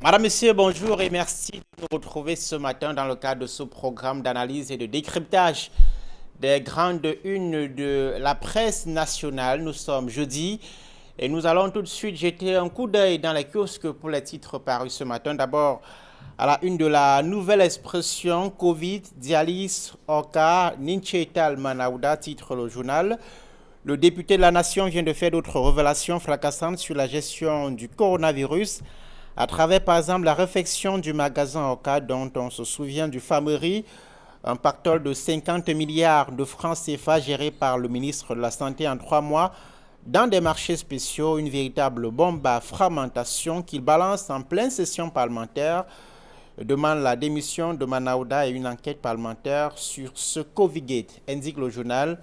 Madame, Monsieur, bonjour et merci de nous retrouver ce matin dans le cadre de ce programme d'analyse et de décryptage des grandes unes de la presse nationale. Nous sommes jeudi et nous allons tout de suite jeter un coup d'œil dans les kiosques pour les titres parus ce matin. D'abord, à la une de la nouvelle expression Covid, dialyse, Oka, Ninchetal Manauda, titre le journal. Le député de la Nation vient de faire d'autres révélations fracassantes sur la gestion du coronavirus à travers par exemple la réfection du magasin Oka dont on se souvient du fameux riz, un pactole de 50 milliards de francs CFA géré par le ministre de la Santé en 3 mois dans des marchés spéciaux, une véritable bombe à fragmentation qu'il balance en pleine session parlementaire, demande la démission de Manauda et une enquête parlementaire sur ce Covid-gate, indique le journal.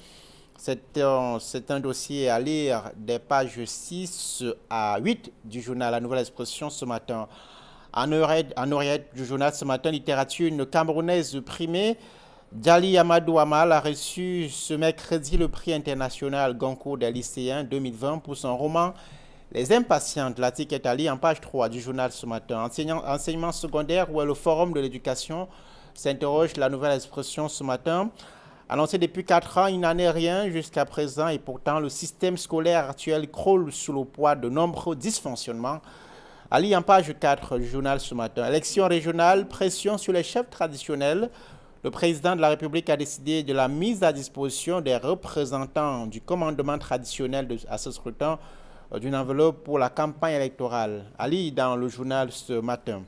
C'est un dossier à lire des pages 6 à 8 du journal La Nouvelle Expression ce matin. En oreillette du journal ce matin, littérature, une Camerounaise primée, Djali Amadou Amal, a reçu ce mercredi le prix international Goncourt des lycéens 2020 pour son roman Les Impatientes. L'article est à lire en page 3 du journal ce matin. Enseignement secondaire, où est le forum de l'éducation, s'interroge La Nouvelle Expression ce matin. Annoncé depuis 4 ans, il n'en est rien jusqu'à présent et pourtant le système scolaire actuel croule sous le poids de nombreux dysfonctionnements. À lire en page 4 du journal ce matin. Élection régionale, pression sur les chefs traditionnels. Le président de la République a décidé de la mise à disposition des représentants du commandement traditionnel à ce scrutin d'une enveloppe pour la campagne électorale. À lire dans le journal ce matin.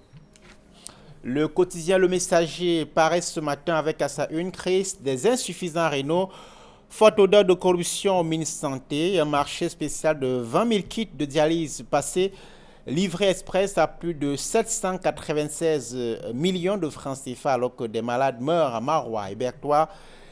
Le quotidien Le Messager paraît ce matin avec à sa une crise des insuffisants rénaux, forte odeur de corruption au ministère de la Santé, un marché spécial de 20 000 kits de dialyse passé, livré express à plus de 796 millions de francs CFA alors que des malades meurent à Marois et Bertois.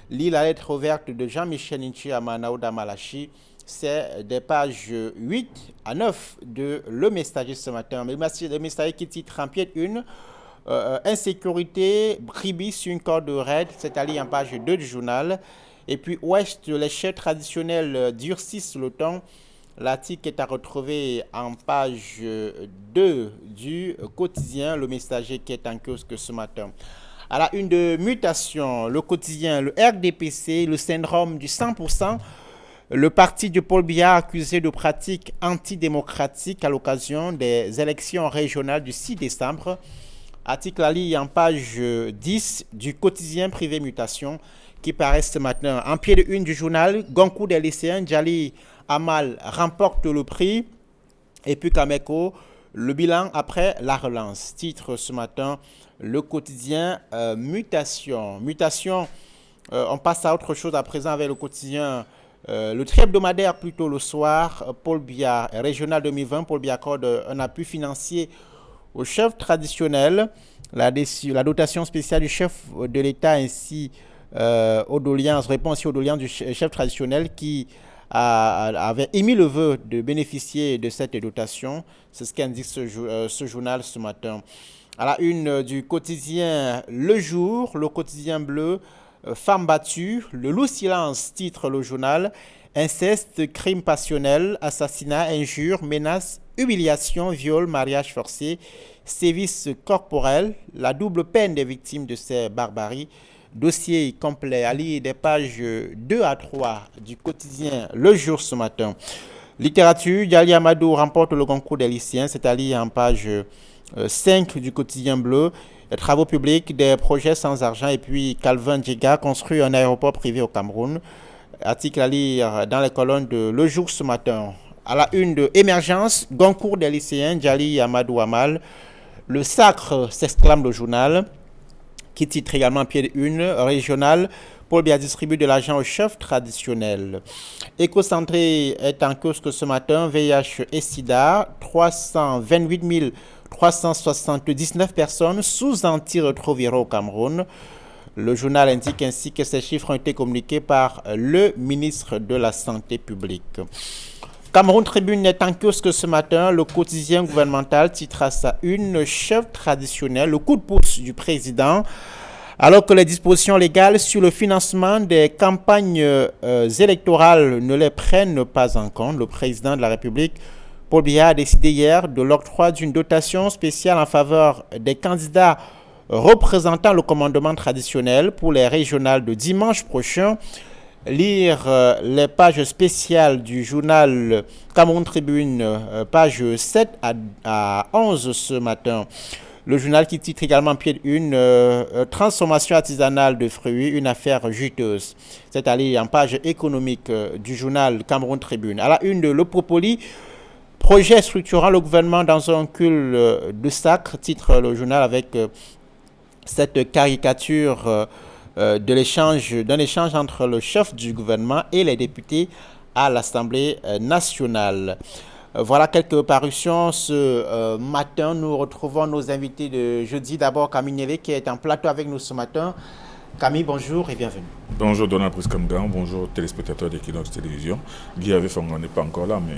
Lit la lettre ouverte de Jean-Michel Ninchi à Manauda Malachi. C'est des pages 8 à 9 de Le Messager ce matin. Le Messager qui titre en pied une. Insécurité, bribis sur une corde raide, c'est-à-dire en page 2 du journal. Et puis, Ouest, les chefs traditionnels durcissent le temps. L'article est à retrouver en page 2 du quotidien Le Messager qui est en kiosque ce matin. À la une de mutation, le quotidien, le RDPC, le syndrome du 100%, le parti de Paul Biya accusé de pratiques antidémocratiques à l'occasion des élections régionales du 6 décembre. Article à lire en page 10 du quotidien privé Mutation qui paraît ce matin. En pied de une du journal, Goncourt des lycéens, Djali Amal remporte le prix. Et puis Kameko, le bilan après la relance. Titre ce matin, le quotidien Mutation. Mutation, on passe à autre chose à présent avec le quotidien. Le tri hebdomadaire plutôt le soir. Paul Biya, régional 2020, Paul Biya accorde un appui financier au chef traditionnel, la dotation spéciale du chef de l'État ainsi aux doléances, répond aussi aux doléances du chef traditionnel qui avait émis le vœu de bénéficier de cette dotation. C'est ce qu'indique ce journal ce matin. À la une du quotidien Le Jour, le quotidien bleu, femme battue, le loup silence, titre le journal. Inceste, crime passionnel, assassinat, injure, menace, humiliation, viol, mariage forcé, sévices corporels, la double peine des victimes de ces barbaries. Dossier complet à lire des pages 2 à 3 du quotidien Le Jour ce matin. Littérature, Djali Amadou remporte le concours des lycéens, c'est à lire en page 5 du quotidien bleu. Les travaux publics, des projets sans argent et puis Calvin Djiga construit un aéroport privé au Cameroun. Article à lire dans les colonnes de Le Jour ce matin. À la une de Émergence, Goncourt des lycéens, Djali Amadou Amal. Le sacre, s'exclame le journal, qui titre également pied de une, régional. Paul Biya distribue de l'argent aux chefs traditionnels. Écocentré est en kiosque ce matin, VIH et SIDA, 328 379 personnes sous antirétroviraux au Cameroun. Le journal indique ainsi que ces chiffres ont été communiqués par le ministre de la Santé publique. Cameroun Tribune est en kiosque ce matin. Le quotidien gouvernemental titre à sa une chef traditionnel, le coup de pouce du président. Alors que les dispositions légales sur le financement des campagnes électorales ne les prennent pas en compte, le président de la République Paul Biya a décidé hier de l'octroi d'une dotation spéciale en faveur des candidats représentant le commandement traditionnel pour les régionales de dimanche prochain. Lire les pages spéciales du journal Cameroun Tribune, page 7 à 11 ce matin. Le journal qui titre également pied de une transformation artisanale de fruits, une affaire juteuse. C'est allé en page économique du journal Cameroun Tribune. À la une de l'Opropoli, projet structurant le gouvernement dans un cul de sacre, titre le journal avec cette caricature d'un échange entre le chef du gouvernement et les députés à l'Assemblée nationale. Voilà quelques parutions ce matin. Nous retrouvons nos invités de jeudi. D'abord Camille Nélé qui est en plateau avec nous ce matin. Camille, bonjour et bienvenue. Bonjour Donald Priscamgan, bonjour téléspectateurs d'Equinox Télévision. Guy Fongan n'est pas encore là, mais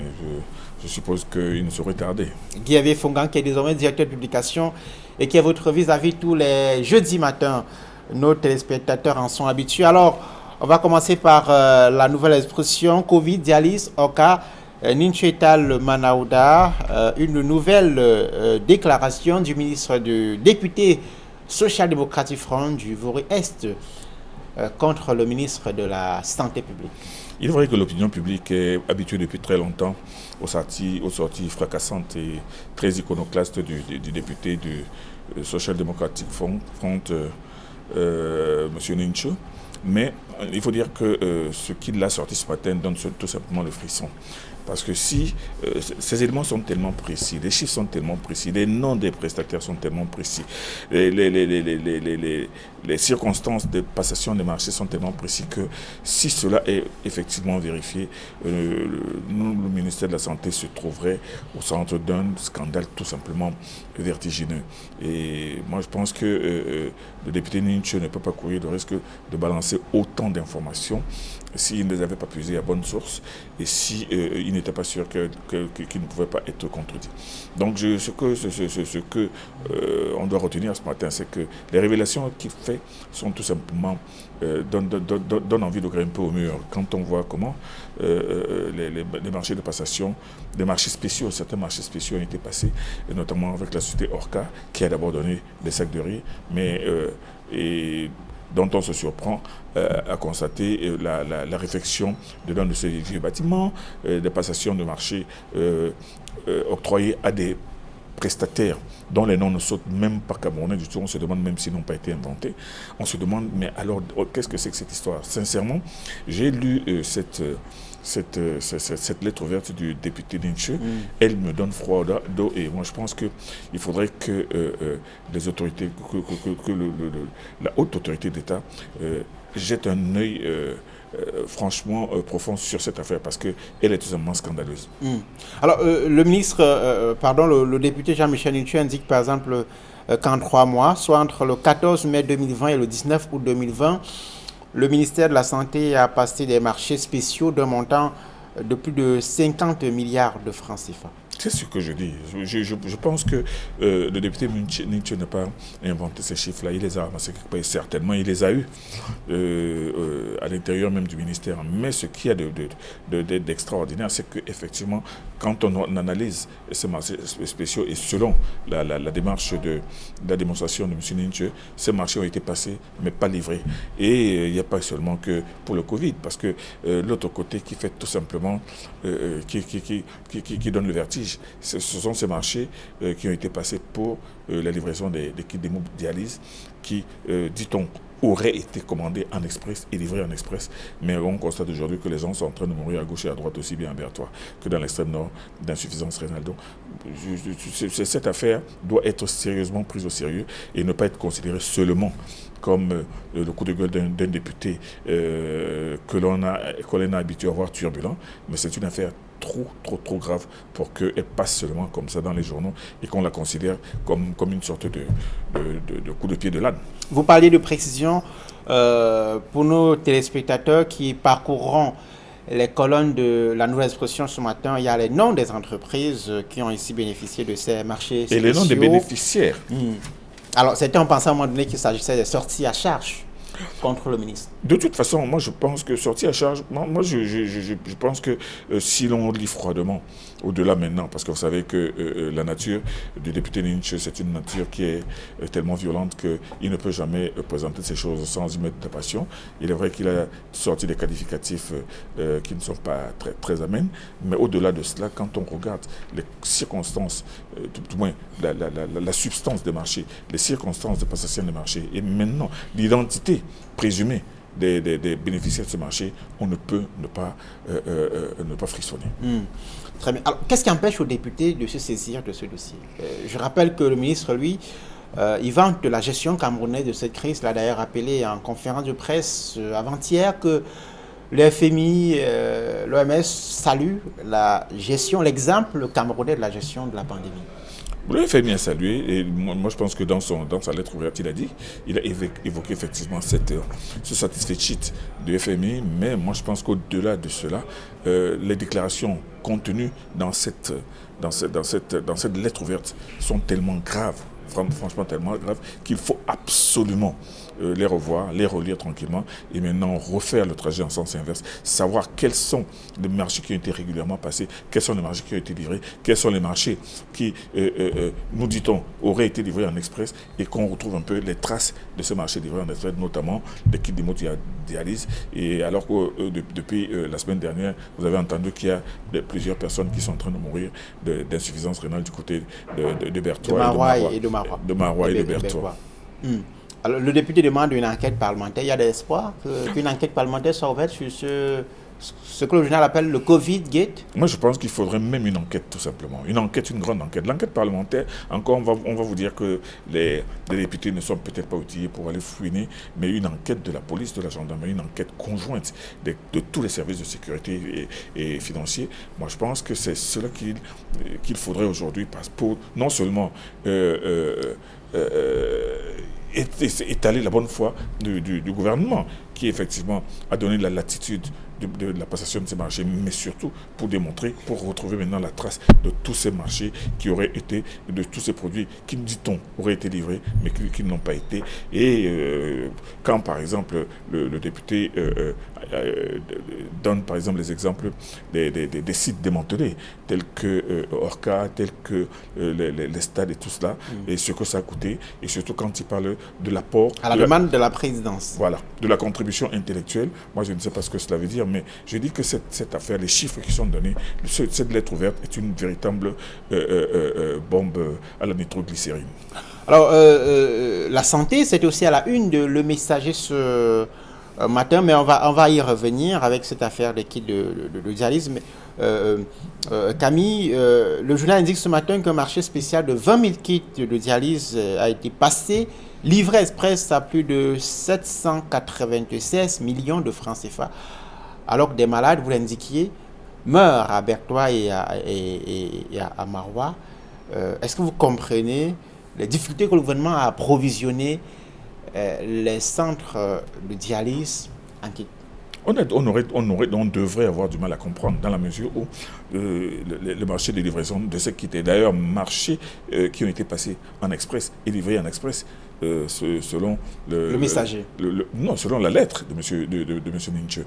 je suppose qu'il ne saurait tarder. Guy Fongan qui est désormais directeur de publication et qui est votre vis-à-vis tous les jeudis matins. Nos téléspectateurs en sont habitués. Alors, on va commencer par la nouvelle expression Covid, dialyse, Oka, Ninchetal Manaouda, une nouvelle déclaration du ministre du député social-démocratique Front du Vaury-Est contre le ministre de la Santé publique. Il est vrai que l'opinion publique est habituée depuis très longtemps aux sorties fracassantes et très iconoclastes du député du social-démocratique Front, M. Ninche. Mais il faut dire que ce qui l'a sorti ce matin donne tout simplement le frisson. Parce que si ces éléments sont tellement précis, les chiffres sont tellement précis, les noms des prestataires sont tellement précis, les circonstances de passation des marchés sont tellement précis que si cela est effectivement vérifié, le ministère de la Santé se trouverait au centre d'un scandale tout simplement vertigineux. Et moi je pense que le député Ninche ne peut pas courir le risque de balancer autant d'informations s'il ne les avait pas puisées à bonne source et si il n'était pas sûr qu'il ne pouvait pas être contredit. Donc ce que on doit retenir ce matin, c'est que les révélations qu'il fait sont tout simplement donnent envie de grimper au mur. Quand on voit comment les marchés de passation, des marchés spéciaux, certains marchés spéciaux ont été passés, et notamment avec la société Orca, qui a d'abord donné des sacs de riz, mais dont on se surprend à constater la réfection de l'un de ces vieux bâtiments, des passations de marché octroyées à des prestataires dont les noms ne sautent même pas camerounais du tout. On se demande même s'ils n'ont pas été inventés. On se demande, mais alors, qu'est-ce que c'est que cette histoire? Sincèrement, j'ai lu cette lettre ouverte du député Ninche. Elle me donne froid d'eau et moi je pense qu'il faudrait que les autorités, la haute autorité d'État jette un œil franchement profond sur cette affaire parce qu'elle est tout simplement scandaleuse. Alors le ministre, le député Jean-Michel Ninche indique par exemple qu'en 3 mois, soit entre le 14 mai 2020 et le 19 août 2020, le ministère de la Santé a passé des marchés spéciaux d'un montant de plus de 50 milliards de francs CFA. C'est ce que je dis. Je pense que le député Ninche n'a pas inventé ces chiffres-là. Il les a avancés quelque part. Certainement, il les a eus à l'intérieur même du ministère. Mais ce qu'il y a d'extraordinaire, c'est qu'effectivement, quand on analyse ces marchés spéciaux et selon la démarche de la démonstration de M. Ninche, ces marchés ont été passés, mais pas livrés. Et il n'y a pas seulement que pour le Covid, parce que l'autre côté qui fait tout simplement, qui donne le vertige, ce sont ces marchés qui ont été passés pour la livraison des kits d'hémodialyse qui, dit-on, auraient été commandés en express et livrés en express. Mais on constate aujourd'hui que les gens sont en train de mourir à gauche et à droite, aussi bien à Bertois que dans l'extrême nord d'insuffisance rénale. Donc, cette affaire doit être sérieusement prise au sérieux et ne pas être considérée seulement comme le coup de gueule d'un député que l'on a habitué à voir turbulent, mais c'est une affaire trop grave pour qu'elle passe seulement comme ça dans les journaux et qu'on la considère comme une sorte de coup de pied de l'âne. Vous parliez de précision pour nos téléspectateurs qui parcourront les colonnes de la Nouvelle Expression ce matin. Il y a les noms des entreprises qui ont ici bénéficié de ces marchés spéciaux. Et les noms des bénéficiaires. Alors, certains ont pensé à un moment donné qu'il s'agissait des sorties à charge. contre le ministre? De toute façon, moi je pense que sortir à charge, je pense que si l'on lit froidement, au-delà maintenant, parce que vous savez que la nature du député Ninche, c'est une nature qui est tellement violente qu'il ne peut jamais présenter ces choses sans y mettre de passion. Il est vrai qu'il a sorti des qualificatifs qui ne sont pas très amènes, mais au-delà de cela, quand on regarde les circonstances, du moins la substance des marchés, les circonstances de passation des marchés, et maintenant l'identité présumée des bénéficiaires de ce marché, on ne peut ne pas frissonner. Très bien. Alors, qu'est-ce qui empêche aux députés de se saisir de ce dossier? Je rappelle que le ministre, lui, il vante de la gestion camerounaise de cette crise. Il a d'ailleurs rappelé en conférence de presse avant-hier que le FMI, l'OMS saluent la gestion, l'exemple camerounais de la gestion de la pandémie. Le FMI a salué, et moi je pense que dans sa lettre ouverte, il a évoqué effectivement ce satisfait sheet du FMI, mais moi je pense qu'au-delà de cela, les déclarations contenues dans cette lettre ouverte sont tellement graves, franchement tellement graves, qu'il faut absolument les revoir, les relire tranquillement et maintenant refaire le trajet en sens inverse, savoir quels sont les marchés qui ont été régulièrement passés, quels sont les marchés qui ont été livrés, quels sont les marchés qui, nous dit-on, auraient été livrés en express et qu'on retrouve un peu les traces de ce marché livré en express, notamment des kits d'hémodialyse. Et alors que depuis la semaine dernière, vous avez entendu qu'il y a plusieurs personnes qui sont en train de mourir d'insuffisance rénale du côté de Berthois de Marois et de Berthois. Alors, le député demande une enquête parlementaire. Il y a des espoirs qu'une enquête parlementaire soit ouverte sur ce que le journal appelle le Covid-Gate? Moi, je pense qu'il faudrait même une enquête, tout simplement. Une enquête, une grande enquête. L'enquête parlementaire, encore, on va vous dire que les députés ne sont peut-être pas outillés pour aller fouiner, mais une enquête de la police, de la gendarmerie, une enquête conjointe de tous les services de sécurité et financiers. Moi, je pense que c'est cela qu'il faudrait aujourd'hui, pour non seulement étaler la bonne foi du gouvernement, qui effectivement a donné la latitude de la passation de ces marchés, mais surtout pour démontrer, pour retrouver maintenant la trace de tous ces marchés qui auraient été, de tous ces produits qui, dit-on, auraient été livrés, mais qui n'ont pas été. Et quand, par exemple, le député donne, par exemple, les exemples des sites démantelés, tels que Orca, tels que les stades et tout cela, et ce que ça a coûté, et surtout quand il parle de l'apport... À la demande de la présidence. Voilà, de la contribution intellectuelle. Moi, je ne sais pas ce que cela veut dire, mais je dis que cette affaire, les chiffres qui sont donnés, cette lettre ouverte est une véritable bombe à la nitroglycérine. Alors, la santé, c'est aussi à la une de Le Messager ce matin, mais on va y revenir avec cette affaire des kits de dialyse. Camille, le journal indique ce matin qu'un marché spécial de 20 000 kits de dialyse a été passé, livré express à plus de 796 millions de francs CFA, alors que des malades, vous l'indiquiez, meurent à Berthois et à Marois. Est-ce que vous comprenez les difficultés que le gouvernement a approvisionné les centres de dialyse en kit? On devrait avoir du mal à comprendre dans la mesure où le marché de livraison de ces kits est d'ailleurs marchés qui ont été passés en express et livrés en express selon le messager. Non, selon la lettre de monsieur Ninche.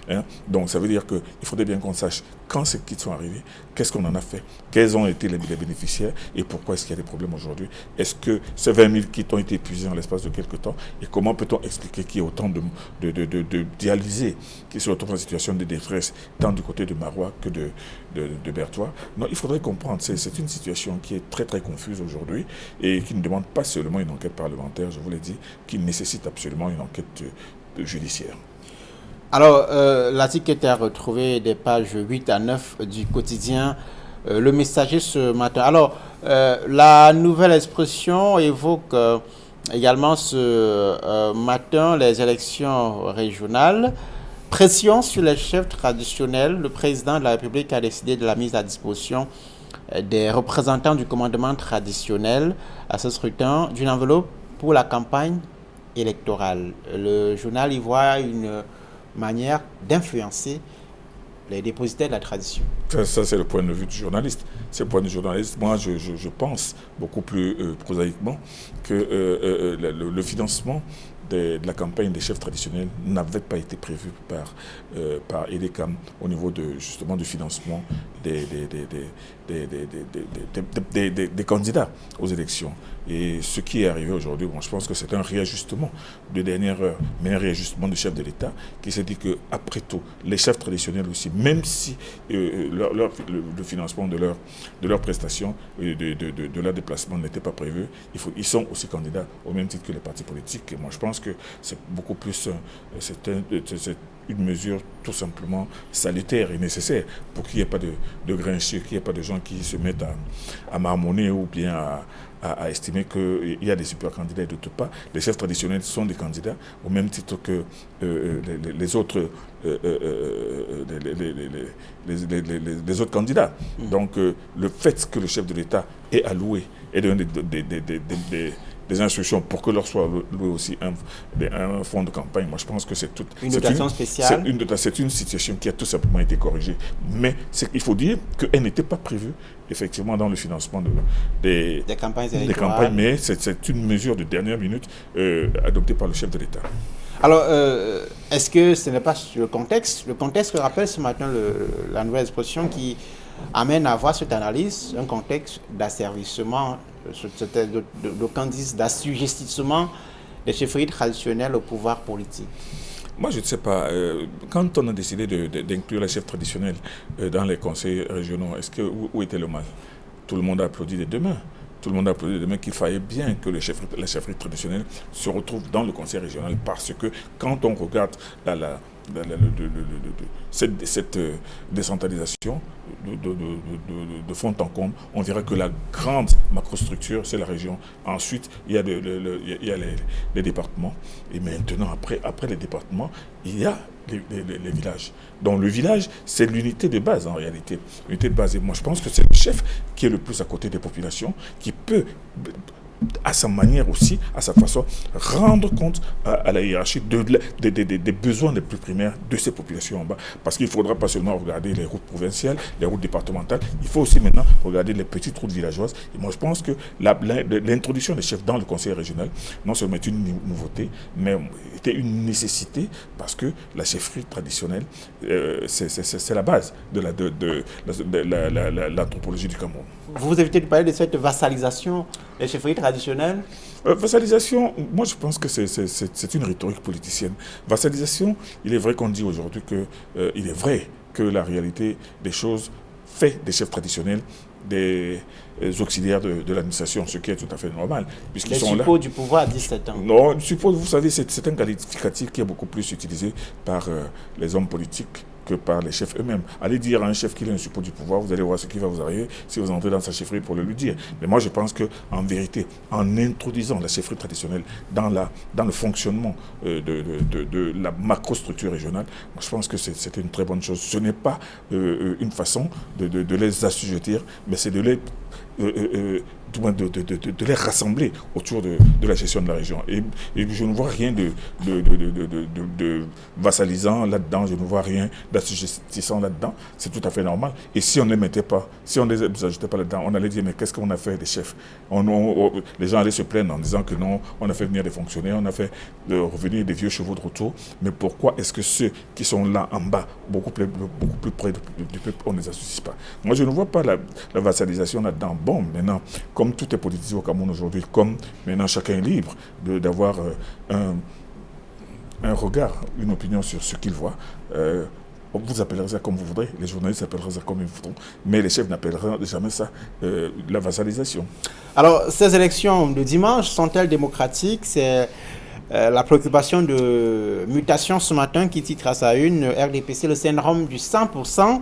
Hein? Donc ça veut dire qu'il faudrait bien qu'on sache quand ces kits sont arrivés, qu'est-ce qu'on en a fait, quels ont été les bénéficiaires et pourquoi est-ce qu'il y a des problèmes aujourd'hui. Est-ce que ces 20 000 kits ont été épuisés en l'espace de quelques temps et comment peut-on expliquer qu'il y ait autant de dialysés qui se retrouvent en situation de détresse tant du côté de Marois que de Berthois. Non, il faudrait comprendre, c'est une situation qui est très très confuse aujourd'hui et qui ne demande pas seulement une enquête parlementaire, je vous l'ai dit, qui nécessite absolument une enquête judiciaire. Alors, l'article était à retrouver des pages 8 à 9 du quotidien Le Messager ce matin. Alors, la Nouvelle Expression évoque également ce matin les élections régionales. Pression sur les chefs traditionnels. Le président de la République a décidé de la mise à disposition des représentants du commandement traditionnel à ce scrutin d'une enveloppe pour la campagne électorale. Le journal y voit une manière d'influencer les dépositaires de la tradition. Ça c'est le point de vue du journaliste. C'est le point de vue du journaliste. Moi, je pense beaucoup plus prosaïquement que le financement de la campagne des chefs traditionnels n'avait pas été prévu par EDECAM au niveau justement du financement des candidats aux élections. Et ce qui est arrivé aujourd'hui, bon, je pense que c'est un réajustement de dernière heure, mais un réajustement du chef de l'État qui s'est dit qu'après tout, les chefs traditionnels aussi, même si le financement de leurs prestations et de leur déplacement n'était pas prévu, ils sont aussi candidats au même titre que les partis politiques. Et moi, je pense que c'est beaucoup plus c'est une mesure tout simplement salutaire et nécessaire pour qu'il n'y ait pas de grincheux, qu'il n'y ait pas de gens qui se mettent à marmonner ou bien à estimer qu'il y a des super candidats et d'autres pas. Les chefs traditionnels sont des candidats au même titre que les autres les autres candidats. Donc le fait que le chef de l'État ait alloué et donné des instructions pour que leur soit loué aussi un fonds de campagne. Moi, je pense que c'est une dotation spéciale. C'est une situation qui a tout simplement été corrigée. Mais il faut dire qu'elle n'était pas prévue, effectivement, dans le financement des campagnes électorales. Mais c'est une mesure de dernière minute adoptée par le chef de l'État. Alors, est-ce que ce n'est pas le contexte que rappelle ce matin la nouvelle exposition qui amène à avoir cette analyse, un contexte d'asservissement, d'aucuns disent d'assujettissement des chefferies traditionnelles au pouvoir politique? Moi, je ne sais pas. Quand on a décidé d'inclure les chefs traditionnels dans les conseils régionaux, où était le mal? Tout le monde a applaudi des deux mains. Tout le monde a applaudi des deux mains qu'il fallait bien que les chefferies traditionnelles se retrouvent dans le conseil régional parce que quand on regarde cette décentralisation de fond en comble, on verra que la grande macrostructure, c'est la région. Ensuite, il y a les départements. Et maintenant, après les départements, il y a les villages. Donc le village, c'est l'unité de base en réalité. L'unité de base. Et moi, je pense que c'est le chef qui est le plus à côté des populations, qui peut, à sa manière aussi, à sa façon, rendre compte à la hiérarchie des besoins les plus primaires de ces populations en bas. Parce qu'il ne faudra pas seulement regarder les routes provinciales, les routes départementales, il faut aussi maintenant regarder les petites routes villageoises. Et moi, je pense que l'introduction des chefs dans le conseil régional, non seulement est une nouveauté, mais était une nécessité parce que la chefferie traditionnelle, c'est la base de l'anthropologie du Cameroun. Vous évitez de parler de cette vassalisation des chefferies traditionnelles? Vassalisation, moi je pense que c'est une rhétorique politicienne. Vassalisation, il est vrai qu'on dit aujourd'hui il est vrai que la réalité des choses fait des chefs traditionnels des auxiliaires de l'administration, ce qui est tout à fait normal. Les suppôts du pouvoir à 17 ans. Non, le suppôt, vous savez, c'est un qualificatif qui est beaucoup plus utilisé par les hommes politiques que par les chefs eux-mêmes. Allez dire à un chef qu'il est un suppôt du pouvoir, vous allez voir ce qui va vous arriver si vous entrez dans sa chefferie pour le lui dire. Mais moi, je pense qu'en vérité, en introduisant la chefferie traditionnelle dans le fonctionnement de la macrostructure régionale, moi, je pense que c'est une très bonne chose. Ce n'est pas une façon de les assujettir, mais c'est de les rassembler autour de la gestion de la région. Et je ne vois rien de vassalisant là-dedans, je ne vois rien d'assujettissant là-dedans. C'est tout à fait normal. Et si on ne les mettait pas, si on ne les ajoutait pas là-dedans, on allait dire, mais qu'est-ce qu'on a fait des chefs? Les gens allaient se plaindre en disant que non, on a fait venir des fonctionnaires, on a fait revenir des vieux chevaux de retour. Mais pourquoi est-ce que ceux qui sont là en bas, beaucoup plus près du peuple, on ne les associe pas? Moi, je ne vois pas la vassalisation là-dedans. Bon, maintenant, comme tout est politisé au Cameroun aujourd'hui, comme maintenant chacun est libre d'avoir un regard, une opinion sur ce qu'il voit, vous appellerez ça comme vous voudrez, les journalistes appelleront ça comme ils voudront, mais les chefs n'appelleront jamais ça la vassalisation. Alors, ces élections de dimanche sont-elles démocratiques? C'est la préoccupation de Mutation ce matin qui titre à sa une RDPC le syndrome du 100%.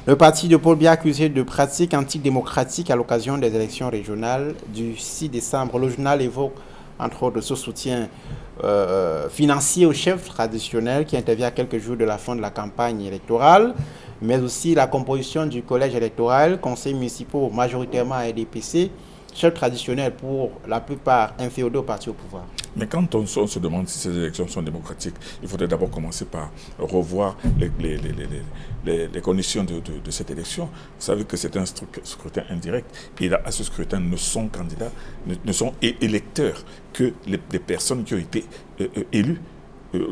Le parti de Paul Biya accusé de pratiques antidémocratiques à l'occasion des élections régionales du 6 décembre. Le journal évoque entre autres ce soutien financier aux chefs traditionnels qui intervient à quelques jours de la fin de la campagne électorale, mais aussi la composition du collège électoral, conseils municipaux majoritairement à RDPC, chefs traditionnels pour la plupart inféodés au parti au pouvoir. Mais quand on se demande si ces élections sont démocratiques, il faudrait d'abord commencer par revoir les conditions de cette élection. Vous savez que c'est un scrutin indirect. Et à ce scrutin ne sont candidats, ne sont électeurs que les personnes qui ont été élues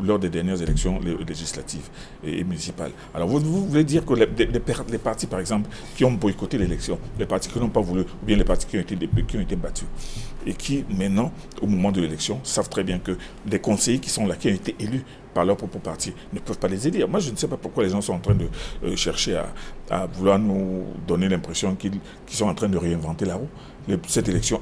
lors des dernières élections législatives et municipales. Alors vous voulez dire que les partis, par exemple, qui ont boycotté l'élection, les partis qui n'ont pas voulu, ou bien les partis qui ont été battus, et qui maintenant, au moment de l'élection, savent très bien que des conseillers qui sont là, qui ont été élus par leur propre parti, ne peuvent pas les élire. Moi, je ne sais pas pourquoi les gens sont en train de chercher à vouloir nous donner l'impression qu'ils sont en train de réinventer la roue. Cette élection,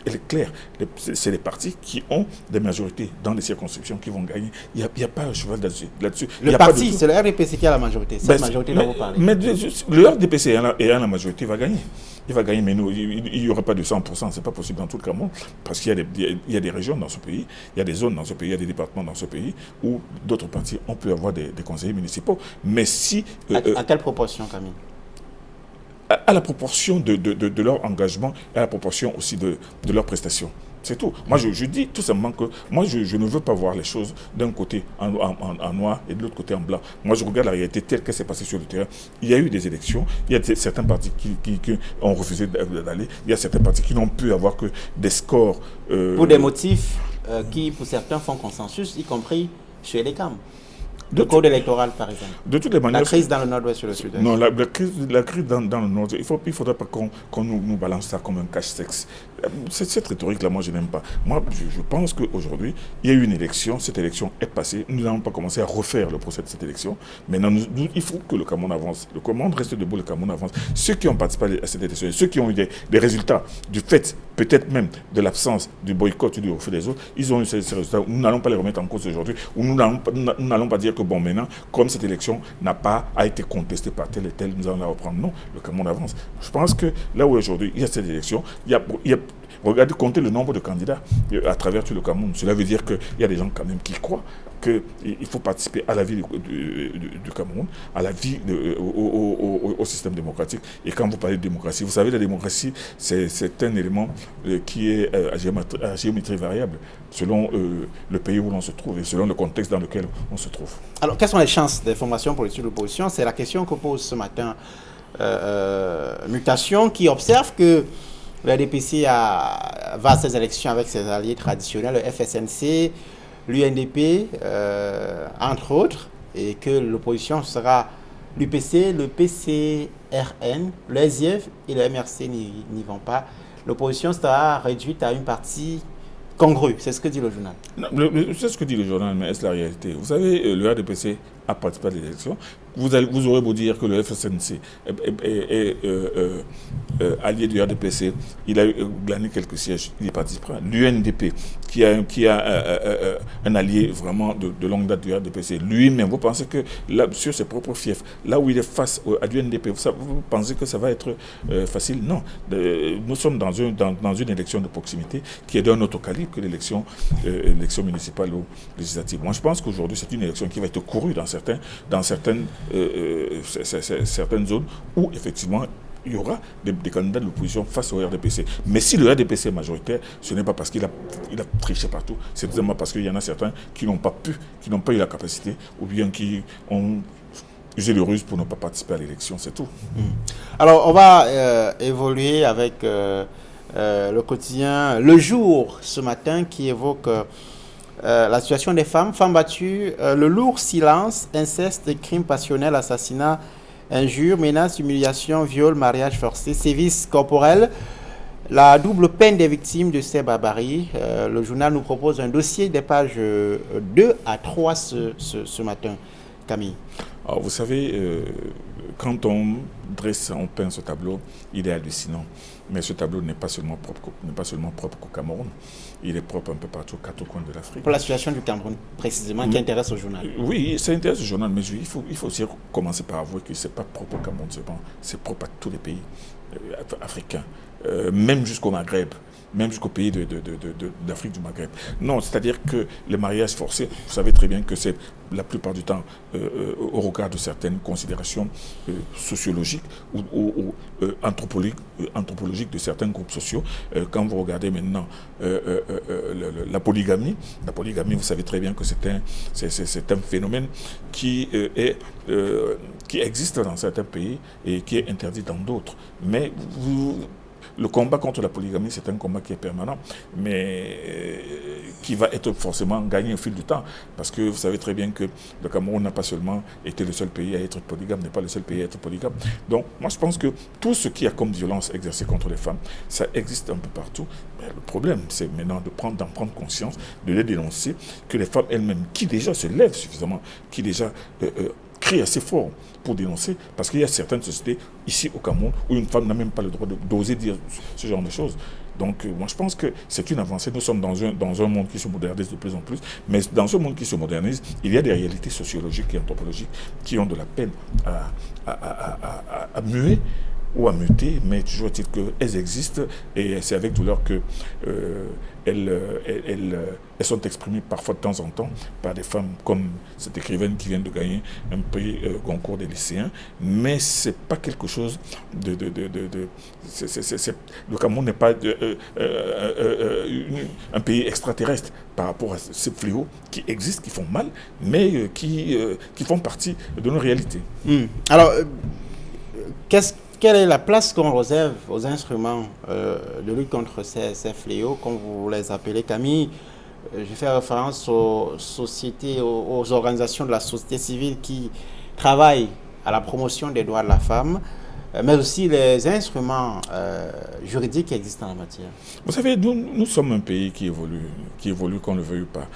elle est claire. C'est les partis qui ont des majorités dans les circonscriptions qui vont gagner. Il n'y a pas un cheval là-dessus. Le parti, c'est le RDPC qui a la majorité. Cette majorité dont vous parlez. Mais le RDPC ayant la majorité, va gagner. Il va gagner, mais nous, il n'y aura pas de 100%. Ce n'est pas possible dans tout le Cameroun. Parce qu'il y a des régions dans ce pays, il y a des zones dans ce pays, il y a des départements dans ce pays où d'autres partis, on peut avoir des conseillers municipaux. Mais si... à quelle proportion, Camille? À la proportion de leur engagement et à la proportion aussi de leurs prestations. C'est tout. Moi, je dis tout simplement que moi, je ne veux pas voir les choses d'un côté en noir et de l'autre côté en blanc. Moi, je regarde la réalité telle qu'elle s'est passée sur le terrain. Il y a eu des élections, il y a certains partis qui ont refusé d'aller, il y a certains partis qui n'ont pu avoir que des scores... pour des motifs qui, pour certains, font consensus, y compris chez les CAM. Le code électoral, par exemple. De toutes les manières. La crise dans le nord-ouest sur le sud-est. Non, la crise dans le nord, il ne faudrait pas qu'on nous balance ça comme un cache-sexe. Cette rhétorique-là, moi, je n'aime pas. Moi, je pense qu'aujourd'hui, il y a eu une élection, cette élection est passée. Nous n'allons pas commencer à refaire le procès de cette élection. Maintenant, il faut que le Cameroun avance. Le Cameroun reste debout, le Cameroun avance. Ceux qui ont participé à cette élection, ceux qui ont eu des résultats du fait, peut-être même de l'absence du boycott ou du refus des autres, ils ont eu ces résultats. Nous n'allons pas les remettre en cause aujourd'hui. Ou nous n'allons pas dire que bon, maintenant, comme cette élection n'a pas été contestée par tel et tel, nous allons la reprendre. Non, le Cameroun avance. Je pense que là où aujourd'hui il y a cette élection, regardez, comptez le nombre de candidats à travers tout le Cameroun. Cela veut dire qu'il y a des gens quand même qui croient qu'il faut participer à la vie du Cameroun, à la vie, au système démocratique. Et quand vous parlez de démocratie, vous savez, la démocratie, c'est un élément qui est à géométrie variable, selon le pays où l'on se trouve et selon le contexte dans lequel on se trouve. Alors, quelles sont les chances des formations politiques de l'opposition? C'est la question que pose ce matin Mutation, qui observe que le RDPC va à ces élections avec ses alliés traditionnels, le FSNC, l'UNDP, entre autres, et que l'opposition sera l'UPC, le PCRN, le SIF et le MRC n'y vont pas. L'opposition sera réduite à une partie congrue, c'est ce que dit le journal. C'est ce que dit le journal, mais est-ce la réalité? Vous savez, le RDPC a participé à l'élection. Vous aurez beau dire que le FSNC est allié du RDPC, il a gagné quelques sièges, il y participera. L'UNDP, qui a un allié vraiment de longue date du RDPC, lui-même, vous pensez que là, sur ses propres fiefs, là où il est face à l'UNDP, vous pensez que ça va être facile? Non. Nous sommes dans une élection de proximité qui est d'un autre calibre que l'élection municipale ou législative. Moi, je pense qu'aujourd'hui, c'est une élection qui va être courue dans certaines zones où, effectivement, il y aura des candidats de l'opposition face au RDPC. Mais si le RDPC est majoritaire, ce n'est pas parce qu'il a triché partout, c'est tout simplement parce qu'il y en a certains qui n'ont pas eu la capacité, ou bien qui ont usé le ruse pour ne pas participer à l'élection, c'est tout. Alors, on va évoluer avec le quotidien Le Jour ce matin qui évoque la situation des femmes battues, le lourd silence, inceste, crimes passionnels, assassinat, injures, menaces, humiliation, viol, mariage forcé, sévices corporels, la double peine des victimes de ces barbaries. Le journal nous propose un dossier des pages 2 à 3 ce matin. Camille. Alors, vous savez, quand on peint ce tableau, il est hallucinant. Mais ce tableau n'est pas seulement propre qu'au Cameroun, il est propre un peu partout, aux quatre coins de l'Afrique. Pour la situation du Cameroun, précisément, qui intéresse au journal. Oui, ça intéresse au journal, mais il faut aussi commencer par avouer que ce n'est pas propre au Cameroun, c'est propre à tous les pays africains, même jusqu'au Maghreb. même jusqu'aux pays d'Afrique du Maghreb. Non, c'est-à-dire que les mariages forcés, vous savez très bien que c'est la plupart du temps au regard de certaines considérations sociologiques ou anthropologiques de certains groupes sociaux. Quand vous regardez maintenant la polygamie, vous savez très bien que c'est un phénomène qui existe dans certains pays et qui est interdit dans d'autres. Mais le combat contre la polygamie, c'est un combat qui est permanent, mais qui va être forcément gagné au fil du temps. Parce que vous savez très bien que le Cameroun n'a pas seulement été le seul pays à être polygame, n'est pas le seul pays à être polygame. Donc, moi, je pense que tout ce qui a comme violence exercée contre les femmes, ça existe un peu partout. Mais le problème, c'est maintenant d'en prendre conscience, de les dénoncer, que les femmes elles-mêmes, qui déjà se lèvent suffisamment, qui déjà crient assez fort pour dénoncer, parce qu'il y a certaines sociétés ici au Cameroun où une femme n'a même pas le droit d'oser dire ce genre de choses. Donc moi je pense que c'est une avancée. Nous sommes dans un monde qui se modernise de plus en plus, mais dans ce monde qui se modernise, il y a des réalités sociologiques et anthropologiques qui ont de la peine à muer ou à muter, mais toujours est-il qu'elles existent et c'est avec douleur que elles sont exprimées parfois de temps en temps par des femmes comme cette écrivaine qui vient de gagner un prix Goncourt des lycéens, mais c'est pas quelque chose le Cameroun n'est pas un pays extraterrestre par rapport à ces fléaux qui existent, qui font mal, mais qui font partie de nos réalités. Alors, quelle est la place qu'on réserve aux instruments de lutte contre ces fléaux, comme vous les appelez, Camille? Je fais référence aux sociétés, aux organisations de la société civile qui travaillent à la promotion des droits de la femme, mais aussi les instruments juridiques qui existent en la matière. Vous savez, nous sommes un pays qui évolue qu'on ne le veuille pas.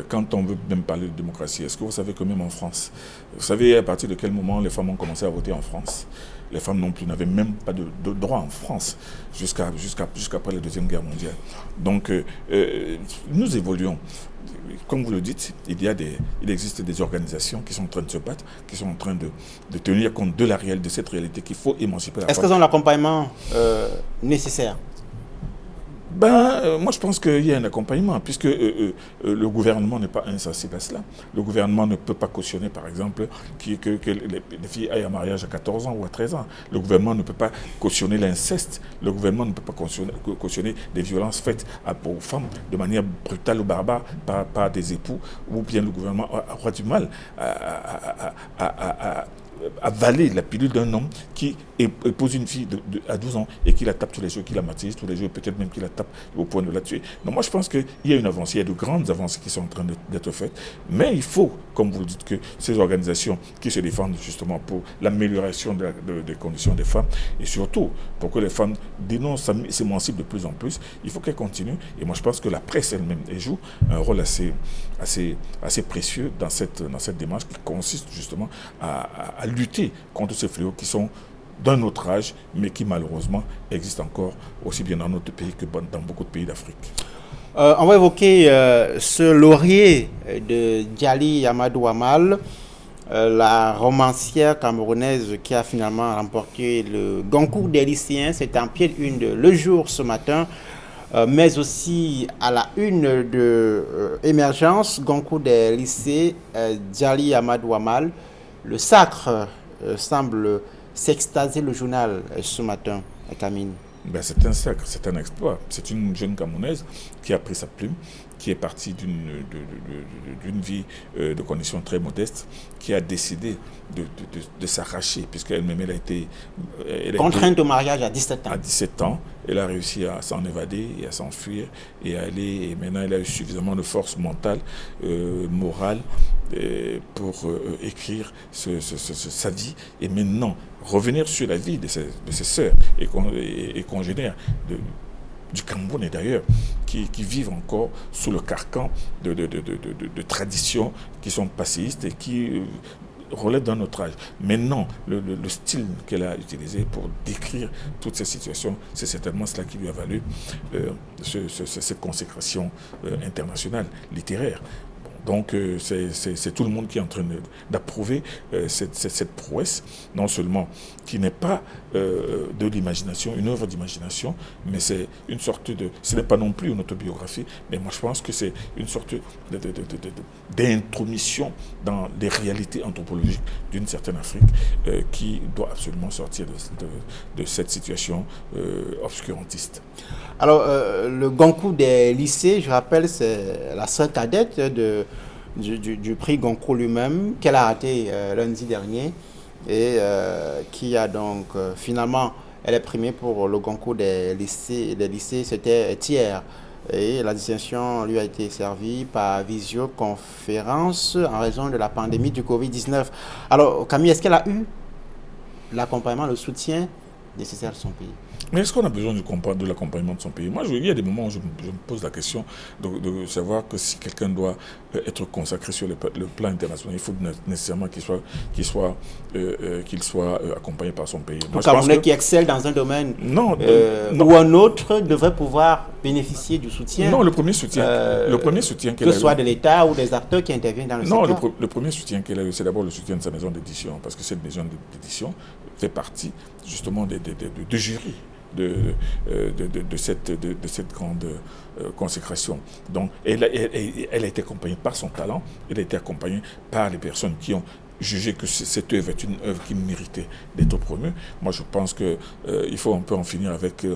Quand on veut même parler de démocratie, est-ce que vous savez que même en France, vous savez à partir de quel moment les femmes ont commencé à voter en France? Les femmes non plus n'avaient même pas de droit en France jusqu'après la Deuxième Guerre mondiale. Donc, nous évoluons. Comme vous le dites, il existe des organisations qui sont en train de se battre, qui sont en train de tenir compte de cette réalité qu'il faut émanciper la femme. Est-ce qu'elles ont l'accompagnement nécessaire? Moi, je pense qu'il y a un accompagnement, puisque le gouvernement n'est pas insensible à cela. Le gouvernement ne peut pas cautionner, par exemple, que les filles aillent en mariage à 14 ans ou à 13 ans. Le gouvernement ne peut pas cautionner l'inceste. Le gouvernement ne peut pas cautionner des violences faites aux femmes de manière brutale ou barbare par des époux, ou bien le gouvernement aura du mal à avaler la pilule d'un homme qui épouse une fille à 12 ans et qui la tape tous les jours, qui la martyrise tous les jours, peut-être même qui la tape au point de la tuer. Donc moi je pense qu'il y a une avancée, il y a de grandes avancées qui sont en train d'être faites, mais il faut, comme vous le dites, que ces organisations qui se défendent justement pour l'amélioration des conditions des femmes et surtout pour que les femmes dénoncent, s'émancipent de plus en plus, il faut qu'elles continuent. Et moi je pense que la presse elle-même joue un rôle assez précieux dans cette démarche qui consiste justement à lutter contre ces fléaux qui sont d'un autre âge, mais qui malheureusement existent encore aussi bien dans notre pays que dans beaucoup de pays d'Afrique. On va évoquer ce laurier de Djali Amadou Amal, la romancière camerounaise qui a finalement remporté le Goncourt des lycéens. C'est en pied de une de Le Jour ce matin, mais aussi à la une de Émergence, Goncourt des lycées, Djali Amadou Amal. Le sacre semble s'extasier le journal ce matin, à Camille. C'est un sacre, c'est un exploit. C'est une jeune Camerounaise qui a pris sa plume, qui est partie d'une vie de conditions très modestes, qui a décidé de s'arracher, puisqu'elle-même, elle a été contrainte au mariage à 17 ans. À 17 ans, elle a réussi à s'en évader et à s'enfuir et à aller. Et maintenant, elle a eu suffisamment de force mentale, morale, pour écrire sa vie et maintenant revenir sur la vie de ses sœurs et congénères du Cameroun et d'ailleurs qui vivent encore sous le carcan de traditions qui sont passéistes et qui relèvent d'un autre âge. Maintenant, le style qu'elle a utilisé pour décrire toutes ces situations, c'est certainement cela qui lui a valu cette consécration internationale, littéraire. Donc c'est tout le monde qui est en train d'approuver cette prouesse, non seulement qui n'est pas de l'imagination, une œuvre d'imagination, mais c'est une sorte de... Ce n'est pas non plus une autobiographie, mais moi je pense que c'est une sorte d'intromission dans les réalités anthropologiques d'une certaine Afrique qui doit absolument sortir de cette situation obscurantiste. Alors, le Goncourt des lycées, je rappelle, c'est la sœur cadette du prix Goncourt lui-même, qu'elle a raté lundi dernier, et qui a donc finalement, elle est primée pour le Goncourt des lycées, c'était hier. Et la distinction lui a été servie par visioconférence en raison de la pandémie du Covid-19. Alors, Camille, est-ce qu'elle a eu l'accompagnement, le soutien nécessaire de son pays? Mais est-ce qu'on a besoin de l'accompagnement de son pays? Moi, il y a des moments où je me pose la question de savoir que si quelqu'un doit être consacré sur le plan international, il faut nécessairement qu'il soit accompagné par son pays. Tout Camerounais qui excelle dans un domaine non. ou un autre devrait pouvoir bénéficier du soutien. Non, le premier soutien qu'elle a eu, que ce soit de l'État ou des acteurs qui interviennent dans le secteur. Non, le premier soutien qu'elle a eu, c'est d'abord le soutien de sa maison d'édition, parce que cette maison d'édition fait partie justement de jury de cette grande consécration. Donc, elle a été accompagnée par son talent, elle a été accompagnée par les personnes qui ont jugé que cette œuvre est une œuvre qui méritait d'être promue. Moi, je pense qu'il faut un peu en finir avec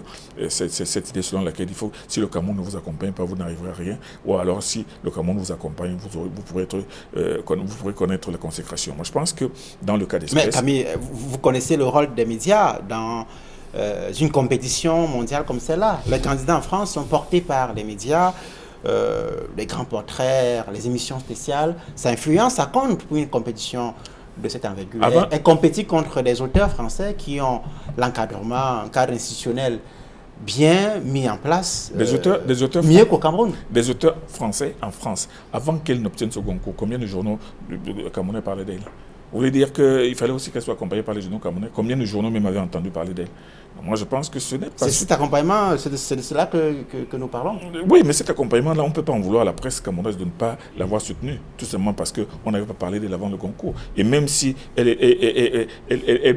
cette idée selon laquelle si le Cameroun ne vous accompagne pas, vous n'arriverez à rien. Ou alors, si le Cameroun vous accompagne, vous pourrez connaître la consécration. Moi, je pense que dans le cas d'espèce... Mais Camille, vous connaissez le rôle des médias dans une compétition mondiale comme celle-là. Les candidats en France sont portés par les médias. Les grands portraits, les émissions spéciales, ça influence, ça compte pour une compétition de cette envergure. Elle compétit contre des auteurs français qui ont l'encadrement, un cadre institutionnel bien mis en place, des auteurs mieux qu'au Cameroun. Des auteurs français en France, avant qu'elle n'obtienne ce concours, combien de journaux camerounais parlaient d'elle? Vous voulez dire qu'il fallait aussi qu'elle soit accompagnée par les journaux camerounais? Combien de journaux même avaient entendu parler d'elle? Moi, je pense que ce n'est pas... C'est cet accompagnement, c'est de cela que nous parlons. Oui, mais cet accompagnement-là, on ne peut pas en vouloir à la presse camerounaise de ne pas l'avoir soutenue, tout simplement parce qu'on n'avait pas parlé d'elle avant le concours. Et même si elle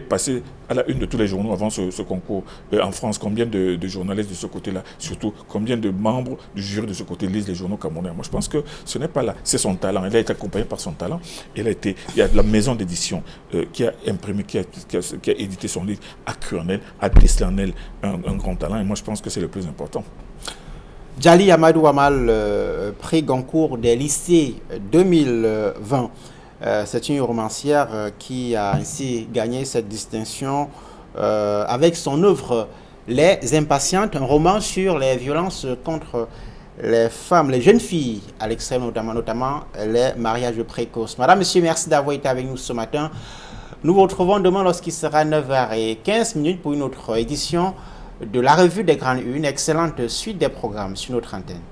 passait à la une de tous les journaux avant ce concours en France, combien de journalistes de ce côté-là, surtout combien de membres du jury de ce côté lisent les journaux camerounais? Moi, je pense que ce n'est pas là, c'est son talent. Elle a été accompagnée par son talent. Il y a la maison d'édition qui a imprimé, qui a édité son livre, a cru en elle, a décelé en elle un grand talent. Et moi, je pense que c'est le plus important. Djali Amadou Amal, prix Goncourt des lycées 2020. C'est une romancière qui a ainsi gagné cette distinction avec son œuvre Les Impatientes, un roman sur les violences contre les femmes, les jeunes filles à l'extrême, notamment les mariages précoces. Madame, Monsieur, merci d'avoir été avec nous ce matin. Nous vous retrouvons demain lorsqu'il sera 9h15 pour une autre édition de la revue des grandes unes. Excellente suite des programmes sur notre antenne.